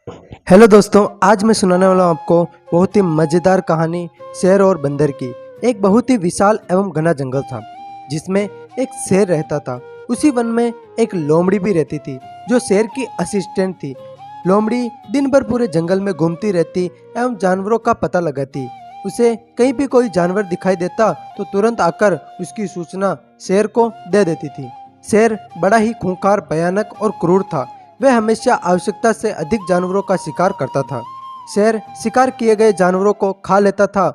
Hello दोस्तों, आज मैं सुनाने वाला हूँ आपको बहुत ही मज़ेदार कहानी शेर और बंदर की। एक बहुत ही विशाल एवं घना जंगल था जिसमें एक शेर रहता था। उसी वन में एक लोमड़ी भी रहती थी जो शेर की असिस्टेंट थी। लोमड़ी दिन भर पूरे जंगल में घूमती रहती एवं जानवरों का पता लगाती। उसे कहीं भी कोई जानवर दिखाई देता तो तुरंत आकर उसकी सूचना शेर को दे देती थी। शेर बड़ा ही खूंखार, भयानक और क्रूर था। वह हमेशा आवश्यकता से अधिक जानवरों का शिकार करता था। शेर शिकार किए गए जानवरों को खा लेता था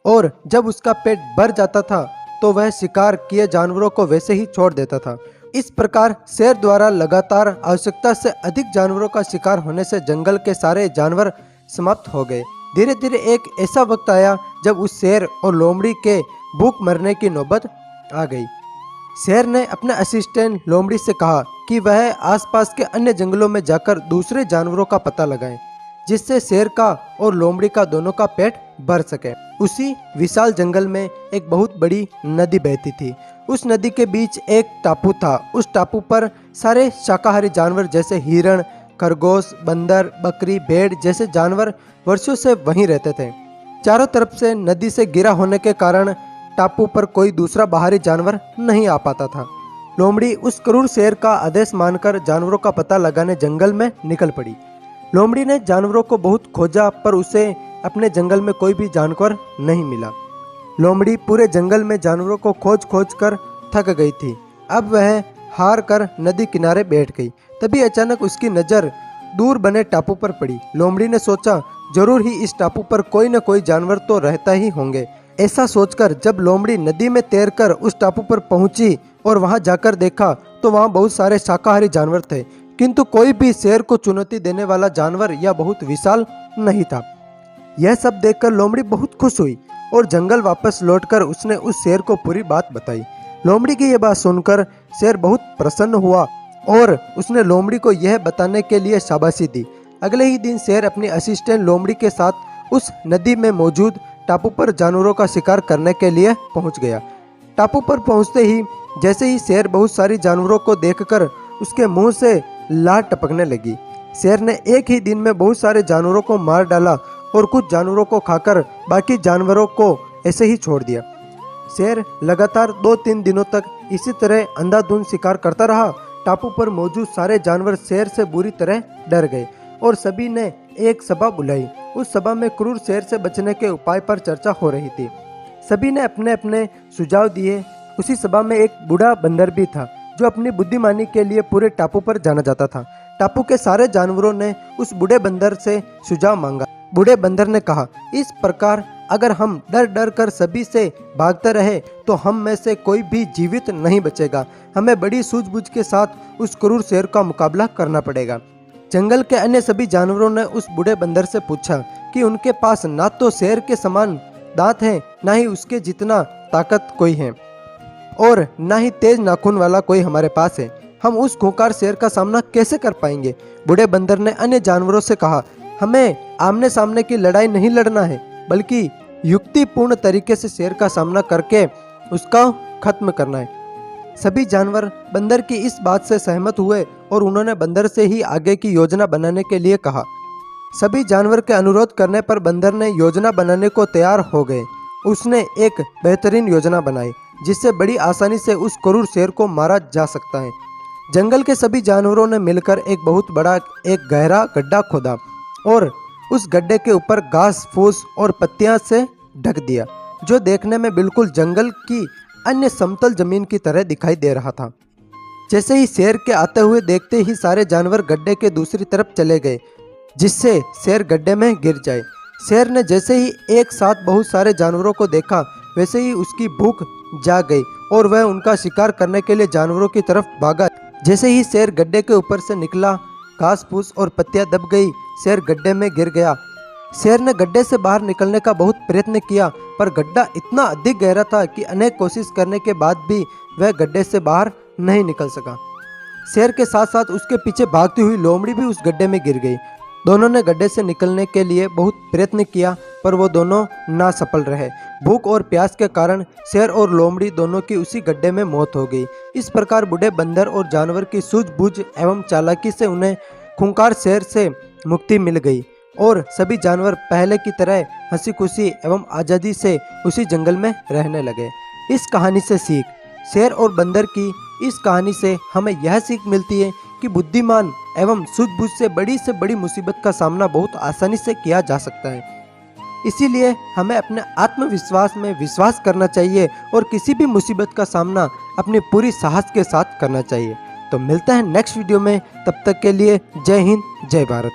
और जब उसका पेट भर जाता था तो वह शिकार किए जानवरों को वैसे ही छोड़ देता था। इस प्रकार शेर द्वारा लगातार आवश्यकता से अधिक जानवरों का शिकार होने से जंगल के सारे जानवर समाप्त हो गए। धीरे धीरे एक ऐसा वक्त आया जब उस शेर और लोमड़ी के भूख मरने की नौबत आ गई। शेर ने अपने असिस्टेंट लोमड़ी से कहा कि वह आसपास के अन्य जंगलों में जाकर दूसरे जानवरों का पता लगाए जिससे शेर का और लोमड़ी का दोनों का पेट भर सके। उसी विशाल जंगल में एक बहुत बड़ी नदी बहती थी। उस नदी के बीच एक टापू था। उस टापू पर सारे शाकाहारी जानवर जैसे हिरण, खरगोश, बंदर, बकरी, भेड़ जैसे जानवर वर्षों से वहीं रहते थे। चारों तरफ से नदी से घिरा होने के कारण टापू पर कोई दूसरा बाहरी जानवर नहीं आ पाता था। लोमड़ी उस क्रूर शेर का आदेश मानकर जानवरों का पता लगाने जंगल में निकल पड़ी। लोमड़ी ने जानवरों को बहुत खोजा पर उसे अपने जंगल में कोई भी जानवर नहीं मिला। लोमड़ी पूरे जंगल में जानवरों को खोज खोज कर थक गई थी। अब वह हार कर नदी किनारे बैठ गई। तभी अचानक उसकी नज़र दूर बने टापू पर पड़ी। लोमड़ी ने सोचा, जरूर ही इस टापू पर कोई न कोई जानवर तो रहता ही होंगे। ऐसा सोचकर जब लोमड़ी नदी में तैरकर उस टापू पर पहुंची और वहां जाकर देखा तो वहां बहुत सारे शाकाहारी जानवर थे, किंतु कोई भी शेर को चुनौती देने वाला जानवर या बहुत विशाल नहीं था। यह सब देखकर लोमड़ी बहुत खुश हुई और जंगल वापस लौटकर उसने उस शेर को पूरी बात बताई। लोमड़ी की यह बात सुनकर शेर बहुत प्रसन्न हुआ और उसने लोमड़ी को यह बताने के लिए शाबाशी दी। अगले ही दिन शेर अपनी असिस्टेंट लोमड़ी के साथ उस नदी में मौजूद टापू पर जानवरों का शिकार करने के लिए पहुंच गया। टापू पर पहुंचते ही जैसे ही शेर बहुत सारी जानवरों को देखकर उसके मुंह से लार टपकने लगी। शेर ने एक ही दिन में बहुत सारे जानवरों को मार डाला और कुछ जानवरों को खाकर बाकी जानवरों को ऐसे ही छोड़ दिया। शेर लगातार 2-3 दिनों तक इसी तरह अंधाधुंध शिकार करता रहा। टापू पर मौजूद सारे जानवर शेर से बुरी तरह डर गए और सभी ने एक सभा बुलाई। उस सभा में क्रूर शेर से बचने के उपाय पर चर्चा हो रही थी। सभी ने अपने अपने सुझाव दिए। उसी सभा में एक बूढ़ा बंदर भी था जो अपनी बुद्धिमानी के लिए पूरे टापू पर जाना जाता था। टापू के सारे जानवरों ने उस बूढ़े बंदर से सुझाव मांगा। बूढ़े बंदर ने कहा, इस प्रकार अगर हम डर डर कर सभी से भागते रहे तो हम में से कोई भी जीवित नहीं बचेगा। हमें बड़ी सूझबूझ के साथ उस क्रूर शेर का मुकाबला करना पड़ेगा। जंगल के अन्य सभी जानवरों ने उस बूढ़े बंदर से पूछा कि उनके पास ना तो शेर के समान दांत हैं, ना ही उसके जितना ताकत कोई है और ना ही तेज नाखून वाला कोई हमारे पास है। हम उस खूंखार शेर का सामना कैसे कर पाएंगे? बूढ़े बंदर ने अन्य जानवरों से कहा, हमें आमने सामने की लड़ाई नहीं लड़ना है, बल्कि युक्तिपूर्ण तरीके से शेर का सामना करके उसका खत्म करना है। सभी जानवर बंदर की इस बात से सहमत हुए और उन्होंने बंदर से ही आगे की योजना बनाने के लिए कहा। सभी जानवर के अनुरोध करने पर बंदर ने योजना बनाने को तैयार हो गए। उसने एक बेहतरीन योजना बनाई जिससे बड़ी आसानी से उस क्रूर शेर को मारा जा सकता है। जंगल के सभी जानवरों ने मिलकर एक बहुत बड़ा एक गहरा गड्ढा खोदा और उस गड्ढे के ऊपर घास फूस और पत्तियां से ढक दिया, जो देखने में बिल्कुल जंगल की अन्य समतल जमीन की तरह दिखाई दे रहा था। जैसे ही शेर के आते हुए देखते ही सारे जानवर गड्ढे के दूसरी तरफ चले गए जिससे शेर गड्ढे में गिर जाए। शेर ने जैसे ही एक साथ बहुत सारे जानवरों को देखा वैसे ही उसकी भूख जाग गई और वह उनका शिकार करने के लिए जानवरों की तरफ भागा। जैसे ही शेर गड्ढे के ऊपर से निकला, घास फूस और पत्तियां दब गई, शेर गड्ढे में गिर गया। शेर ने गड्ढे से बाहर निकलने का बहुत प्रयत्न किया पर गड्ढा इतना अधिक गहरा था कि अनेक कोशिश करने के बाद भी वह गड्ढे से बाहर नहीं निकल सका। शेर के साथ साथ उसके पीछे भागती हुई लोमड़ी भी उस गड्ढे में गिर गई। दोनों ने गड्ढे से निकलने के लिए बहुत प्रयत्न किया पर वो दोनों ना सफल रहे। भूख और प्यास के कारण शेर और लोमड़ी दोनों की उसी गड्ढे में मौत हो गई। इस प्रकार बूढ़े बंदर और जानवर की सूझबूझ एवं चालाकी से उन्हें खूंखार शेर से मुक्ति मिल गई और सभी जानवर पहले की तरह हंसी खुशी एवं आज़ादी से उसी जंगल में रहने लगे। इस कहानी से सीख, शेर और बंदर की इस कहानी से हमें यह सीख मिलती है कि बुद्धिमान एवं सूझबूझ से बड़ी मुसीबत का सामना बहुत आसानी से किया जा सकता है। इसीलिए हमें अपने आत्मविश्वास में विश्वास करना चाहिए और किसी भी मुसीबत का सामना अपनी पूरी साहस के साथ करना चाहिए। तो मिलते हैं नेक्स्ट वीडियो में, तब तक के लिए जय हिंद, जय भारत।